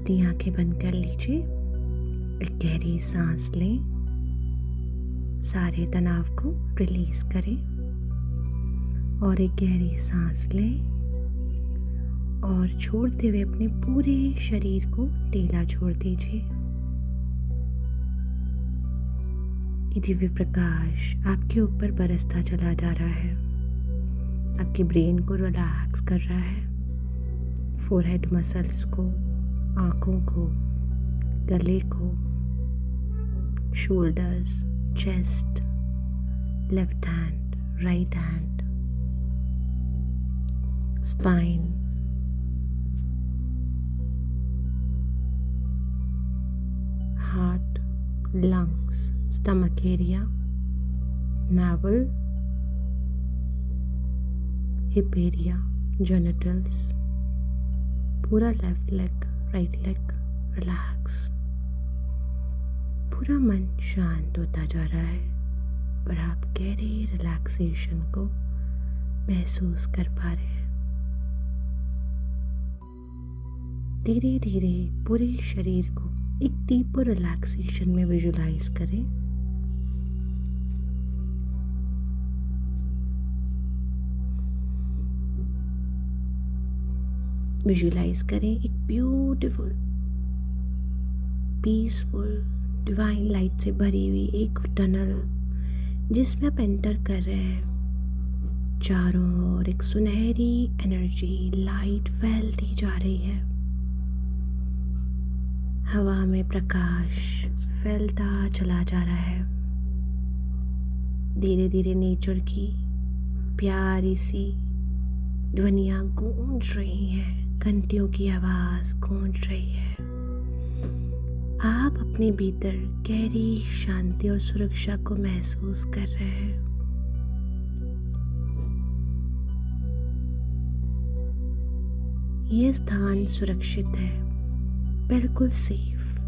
अपनी आंखें बंद कर लीजिए। एक गहरी सांस लें, सारे तनाव को रिलीज करें और एक गहरी सांस लें और छोड़ते हुए अपने पूरे शरीर को ढीला छोड़ दीजिए। ये दिव्य प्रकाश आपके ऊपर बरसता चला जा रहा है, आपके ब्रेन को रिलैक्स कर रहा है, फोरहेड मसल्स को, आँखों को, गले को, shoulders, chest, left hand, right hand, spine, heart, lungs, stomach area, navel, hip area, genitals, पूरा left leg, right leg relax. पूरा मन शांत होता जा रहा है और आप गहरे रिलैक्सेशन को महसूस कर पा रहे हैं। धीरे धीरे पूरे शरीर को एक डीपर रिलैक्सेशन में विजुलाइज करें। विजुलाइज करें एक ब्यूटीफुल, पीसफुल, डिवाइन लाइट से भरी हुई एक टनल जिसमें आप एंटर कर रहे हैं। चारों ओर एक सुनहरी एनर्जी, लाइट फैलती जा रही है। हवा में प्रकाश फैलता चला जा रहा है। धीरे धीरे नेचर की प्यारी सी ध्वनियाँ गूंज रही हैं, घंटियों की आवाज गूंज रही है। आप अपने भीतर गहरी शांति और सुरक्षा को महसूस कर रहे हैं। यह स्थान सुरक्षित है, बिल्कुल सेफ।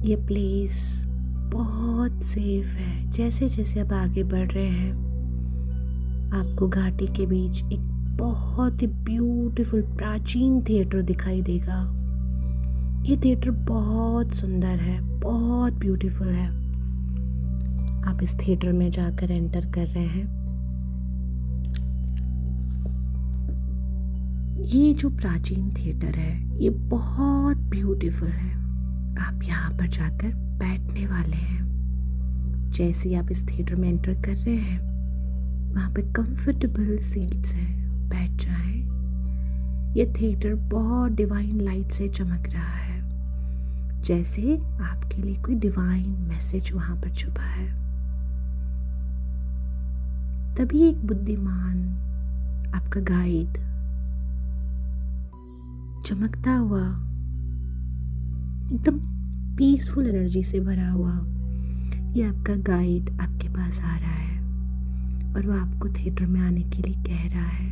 ये प्लेस बहुत सेफ है। जैसे जैसे आप आगे बढ़ रहे हैं, आपको घाटी के बीच एक बहुत ही ब्यूटीफुल प्राचीन थिएटर दिखाई देगा। ये थिएटर बहुत सुंदर है, बहुत ब्यूटीफुल है। आप इस थिएटर में जाकर एंटर कर रहे हैं। ये जो प्राचीन थिएटर है ये बहुत ब्यूटीफुल है। आप यहाँ पर जाकर बैठने वाले हैं। जैसे ही आप इस थिएटर में एंटर कर रहे हैं, वहाँ पे कंफर्टेबल सीट्स हैं, बैठ जाएं। ये थिएटर बहुत डिवाइन लाइट से चमक रहा है, जैसे आपके लिए कोई डिवाइन मैसेज वहाँ पर छुपा है। तभी एक बुद्धिमान, आपका गाइड, चमकता हुआ, एकदम पीसफुल एनर्जी से भरा हुआ, ये आपका गाइड आपके पास आ रहा है और वो आपको थिएटर में आने के लिए कह रहा है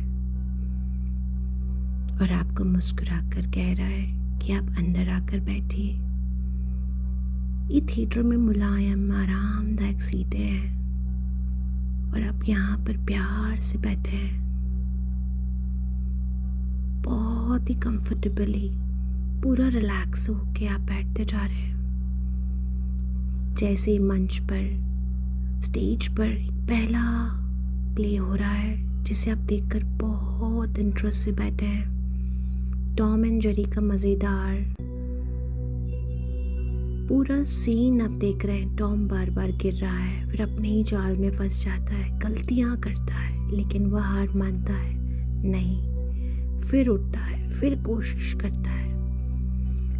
और आपको मुस्कुरा कर कह रहा है कि आप अंदर आकर बैठिए। ये थिएटर में मुलायम आरामदायक सीटें हैं और आप यहाँ पर प्यार से बैठे हैं, बहुत ही कंफर्टेबली, पूरा रिलैक्स होके आप बैठते जा रहे हैं। जैसे मंच पर, स्टेज पर एक पहला प्ले हो रहा है जिसे आप देखकर बहुत इंटरेस्ट से बैठे हैं। टॉम एंड जेरी का मज़ेदार पूरा सीन आप देख रहे हैं। टॉम बार बार गिर रहा है, फिर अपने ही जाल में फंस जाता है, गलतियाँ करता है, लेकिन वह हार मानता है नहीं, फिर उठता है, फिर कोशिश करता है।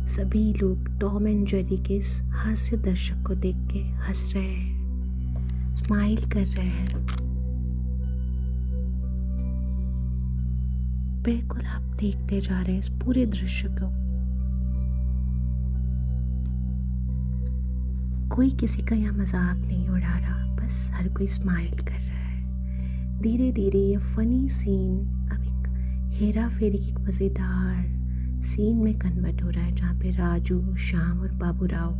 सभी लोग टॉम एंड जेरी के इस हास्य दर्शक को देख के हंस रहे हैं, स्माइल कर रहे हैं। बिल्कुल आप देखते जा रहे हैं इस पूरे दृश्य को। कोई किसी का यहाँ मजाक नहीं उड़ा रहा, बस हर कोई स्माइल कर रहा है। धीरे धीरे ये फनी सीन अब एक हेरा फेरी की मज़ेदार सीन में कन्वर्ट हो रहा है, जहाँ पे राजू, श्याम और बाबूराव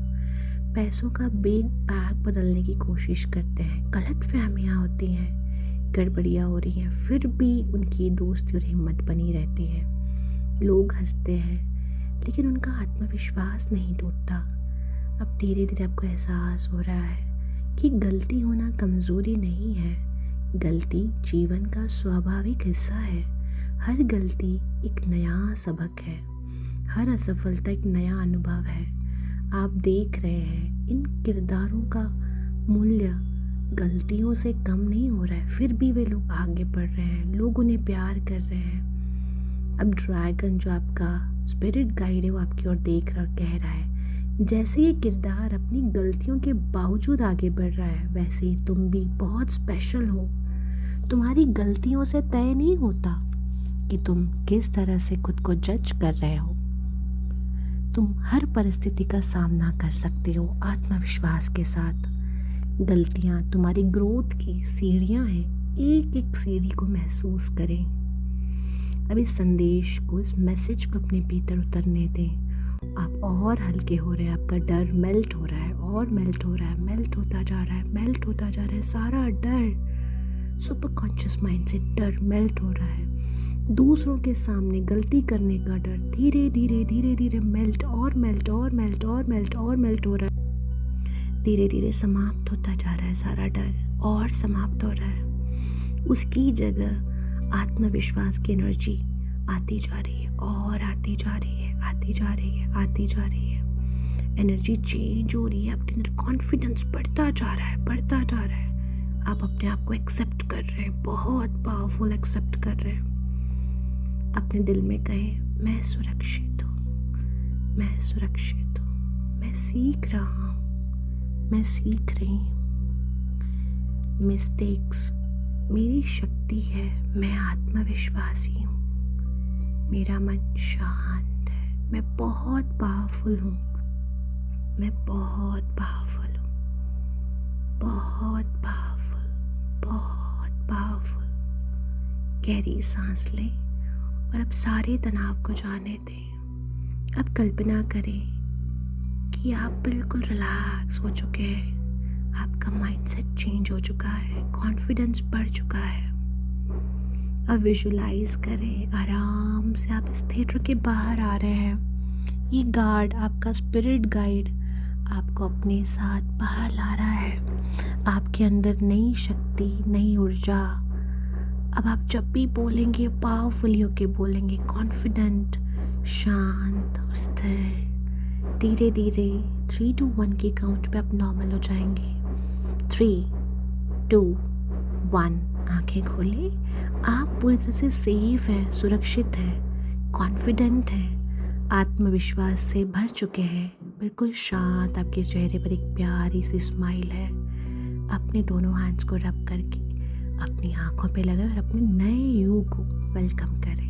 पैसों का बैग बदलने की कोशिश करते हैं। गलत फहमियाँ होती हैं, गड़बड़ियाँ हो रही हैं, फिर भी उनकी दोस्ती और हिम्मत बनी रहती है। लोग हंसते हैं, लेकिन उनका आत्मविश्वास नहीं टूटता। अब धीरे धीरे आपको एहसास हो रहा है कि गलती होना कमज़ोरी नहीं है, गलती जीवन का स्वाभाविक हिस्सा है। हर गलती एक नया सबक है, हर असफलता एक नया अनुभव है। आप देख रहे हैं इन किरदारों का मूल्य गलतियों से कम नहीं हो रहा है, फिर भी वे लोग आगे बढ़ रहे हैं, लोग उन्हें प्यार कर रहे हैं। अब ड्रैगन जो आपका स्पिरिट गाइड है वो आपकी ओर देख रहा और कह रहा है, जैसे ये किरदार अपनी गलतियों के बावजूद आगे बढ़ रहा है, वैसे ही तुम भी बहुत स्पेशल हो। तुम्हारी गलतियों से तय नहीं होता कि तुम किस तरह से खुद को जज कर रहे हो। तुम हर परिस्थिति का सामना कर सकते हो आत्मविश्वास के साथ। गलतियाँ तुम्हारी ग्रोथ की सीढ़ियाँ हैं, एक एक सीढ़ी को महसूस करें। अब इस संदेश को, इस मैसेज को अपने भीतर उतरने दें। आप और हल्के हो रहे हैं, आपका डर मेल्ट हो रहा है और मेल्ट हो रहा है, मेल्ट होता जा रहा है, मेल्ट होता जा रहा है। सारा डर, सुपर कॉन्शियस माइंड से डर मेल्ट हो रहा है। दूसरों के सामने गलती करने का डर धीरे धीरे धीरे धीरे मेल्ट और मेल्ट और मेल्ट और मेल्ट और मेल्ट हो रहा है। धीरे धीरे समाप्त होता जा रहा है सारा डर, और समाप्त हो रहा है। उसकी जगह आत्मविश्वास की एनर्जी आती जा रही है और आती जा रही है, आती जा रही है, आती जा रही है। एनर्जी चेंज हो रही है, आपके अंदर कॉन्फिडेंस बढ़ता जा रहा है, बढ़ता जा रहा है। आप अपने आप को एक्सेप्ट कर रहे हैं, बहुत पावरफुल एक्सेप्ट कर रहे हैं। अपने दिल में कहें, मैं सुरक्षित हूँ, मैं सुरक्षित हूँ, मैं सीख रहा हूँ, मैं सीख रही हूँ। मिस्टेक्स मेरी शक्ति है, मैं आत्मविश्वासी हूँ, मेरा मन शांत है, मैं बहुत पावरफुल हूँ, मैं बहुत पावरफुल हूँ, बहुत पावरफुल, बहुत पावरफुल। गहरी सांस लें और अब सारे तनाव को जाने दें। अब कल्पना करें कि आप बिल्कुल रिलैक्स हो चुके हैं, आपका माइंडसेट चेंज हो चुका है, कॉन्फिडेंस बढ़ चुका है। अब विजुलाइज करें, आराम से आप इस थिएटर के बाहर आ रहे हैं। ये गार्ड, आपका स्पिरिट गाइड, आपको अपने साथ बाहर ला रहा है। आपके अंदर नई शक्ति, नई ऊर्जा। अब आप जब भी बोलेंगे पावरफुली होके बोलेंगे, कॉन्फिडेंट, शांत और स्थिर। धीरे धीरे 3 to 1 के काउंट पे आप नॉर्मल हो जाएंगे। 3, 2, 1 आंखें खोलें। आप पूरी तरह से सेफ हैं, सुरक्षित हैं, कॉन्फिडेंट हैं, आत्मविश्वास से भर चुके हैं, बिल्कुल शांत। आपके चेहरे पर एक प्यारी सी स्माइल है। अपने दोनों हैंड्स को रब करके अपनी आंखों पे लगाएं और अपने नए यू को वेलकम करें।